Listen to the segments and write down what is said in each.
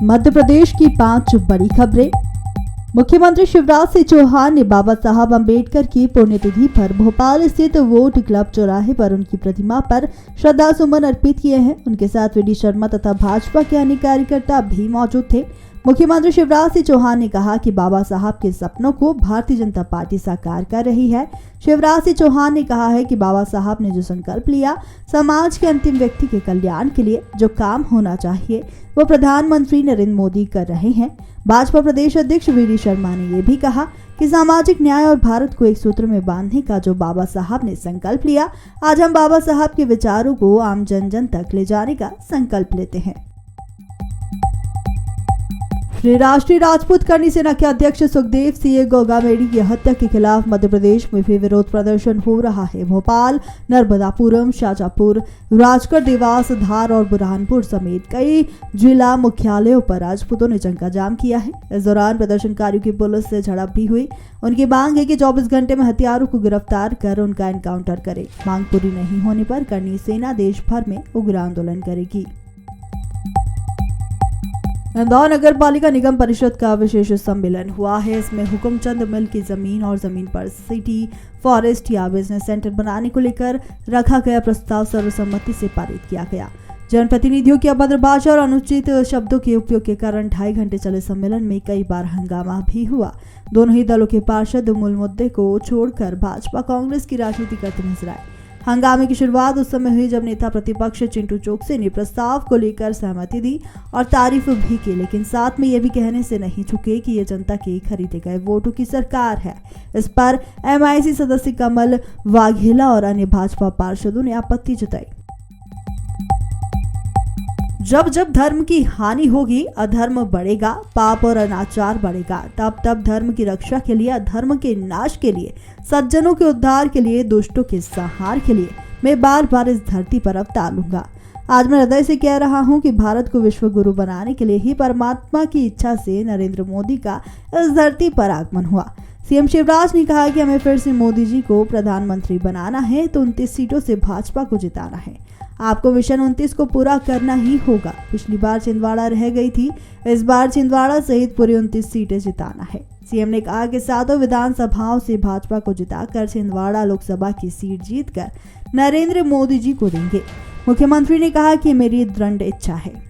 मध्य प्रदेश की 5 बड़ी खबरें। मुख्यमंत्री शिवराज सिंह चौहान ने बाबा साहब अम्बेडकर की पुण्यतिथि पर भोपाल स्थित वोट क्लब चौराहे पर उनकी प्रतिमा पर श्रद्धा सुमन अर्पित किए हैं। उनके साथ वी.डी. शर्मा तथा भाजपा के अन्य कार्यकर्ता भी मौजूद थे। मुख्यमंत्री शिवराज सिंह चौहान ने कहा कि बाबा साहब के सपनों को भारतीय जनता पार्टी साकार कर रही है। शिवराज सिंह चौहान ने कहा है कि बाबा साहब ने जो संकल्प लिया, समाज के अंतिम व्यक्ति के कल्याण के लिए जो काम होना चाहिए वो प्रधानमंत्री नरेंद्र मोदी कर रहे हैं। भाजपा प्रदेश अध्यक्ष वी.डी. शर्मा ने ये भी कहा कि सामाजिक न्याय और भारत को एक सूत्र में बांधने का जो बाबा साहब ने संकल्प लिया, आज हम बाबा साहब के विचारों को आम जन जन तक ले जाने का संकल्प लेते हैं। श्री राष्ट्रीय राजपूत करनी सेना के अध्यक्ष सुखदेव सिंह गोगामेडी की हत्या के खिलाफ मध्य प्रदेश में भी विरोध प्रदर्शन हो रहा है। भोपाल, नर्मदापुरम, शाजापुर, राजगढ़, देवास, धार और बुरहानपुर समेत कई जिला मुख्यालयों पर राजपूतों ने चक्का जाम किया है। इस दौरान प्रदर्शनकारियों की पुलिस से झड़प भी हुई। उनकी मांग है कि 24 घंटे में हत्यारों को गिरफ्तार कर उनका एनकाउंटर करे। मांग पूरी नहीं होने पर करनी सेना देश भर में उग्र आंदोलन करेगी। इंदौर नगर पालिका निगम परिषद का विशेष सम्मेलन हुआ है। इसमें हुकुमचंद मिल की जमीन और जमीन पर सिटी, फॉरेस्ट या बिजनेस सेंटर बनाने को लेकर रखा गया प्रस्ताव सर्वसम्मति से पारित किया गया। जनप्रतिनिधियों की अभद्र भाषा और अनुचित शब्दों के उपयोग के कारण 2.5 घंटे चले सम्मेलन में कई बार हंगामा भी हुआ। दोनों ही दलों के पार्षद मूल मुद्दे को छोड़कर भाजपा कांग्रेस की राजनीति करते नजर आए। हंगामे की शुरुआत उस समय हुई जब नेता प्रतिपक्ष चिंटू चोकसी ने प्रस्ताव को लेकर सहमति दी और तारीफ भी की, लेकिन साथ में यह भी कहने से नहीं चुके कि ये जनता के खरीदे गए वोटों की सरकार है। इस पर MIC सदस्य कमल वाघेला और अन्य भाजपा पार्षदों ने आपत्ति जताई। जब जब धर्म की हानि होगी, अधर्म बढ़ेगा, पाप और अनाचार बढ़ेगा, तब तब धर्म की रक्षा के लिए, अधर्म के नाश के लिए, सज्जनों के उद्धार के लिए, दुष्टों के संहार के लिए मैं बार बार इस धरती पर अवतार लूंगा। आज मैं हृदय से कह रहा हूं कि भारत को विश्व गुरु बनाने के लिए ही परमात्मा की इच्छा से नरेंद्र मोदी का इस धरती पर आगमन हुआ। सीएम शिवराज ने कहा कि हमें फिर से मोदी जी को प्रधानमंत्री बनाना है तो 29 सीटों से भाजपा को जिताना है। आपको मिशन 29 को पूरा करना ही होगा। पिछली बार छिंदवाड़ा रह गई थी, इस बार छिंदवाड़ा सहित पूरी 29 सीटें जिताना है। सीएम ने कहा कि 7 विधानसभाओं से भाजपा को जिताकर छिंदवाड़ा लोकसभा की सीट जीतकर नरेंद्र मोदी जी को देंगे। मुख्यमंत्री ने कहा कि मेरी दृढ़ इच्छा है।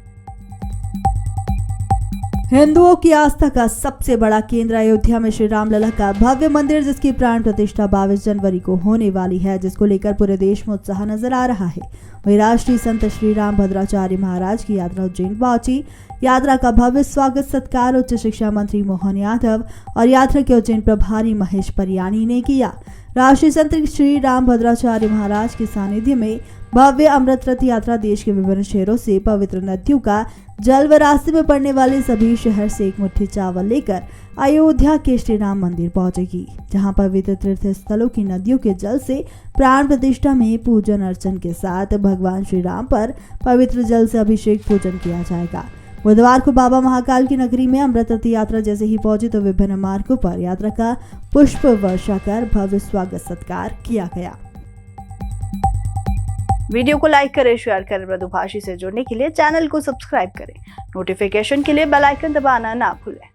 हिंदुओं की आस्था का सबसे बड़ा केंद्र अयोध्या में श्री रामलला का भव्य मंदिर, जिसकी प्राण प्रतिष्ठा 22 जनवरी को होने वाली है, जिसको लेकर पूरे देश में उत्साह नजर आ रहा है। वहीं राष्ट्रीय संत श्री राम भद्राचार्य महाराज की यात्रा उज्जैन पहुंची। यात्रा का भव्य स्वागत सत्कार उच्च शिक्षा मंत्री मोहन यादव और यात्रा के उज्जैन प्रभारी महेश परियाणी ने किया। राष्ट्रीय संत श्री राम भद्राचार्य महाराज के सानिध्य में भव्य अमृत रथ यात्रा देश के विभिन्न शहरों से पवित्र नदियों का जल व रास्ते में पड़ने वाले सभी शहर से एक मुट्ठी चावल लेकर अयोध्या के श्री राम मंदिर पहुंचेगी, जहां पवित्र तीर्थ स्थलों की नदियों के जल से प्राण प्रतिष्ठा में पूजन अर्चन के साथ भगवान श्री राम पर पवित्र जल से अभिषेक पूजन किया जाएगा। बुधवार को बाबा महाकाल की नगरी में अमृत रथ यात्रा जैसे ही पहुंची तो विभिन्न मार्गों पर यात्रा का पुष्प वर्षा कर भव्य स्वागत सत्कार किया गया। वीडियो को लाइक करें, शेयर करें। मृदुभाषी से जुड़ने के लिए चैनल को सब्सक्राइब करें। नोटिफिकेशन के लिए बेल आइकन दबाना ना भूलें।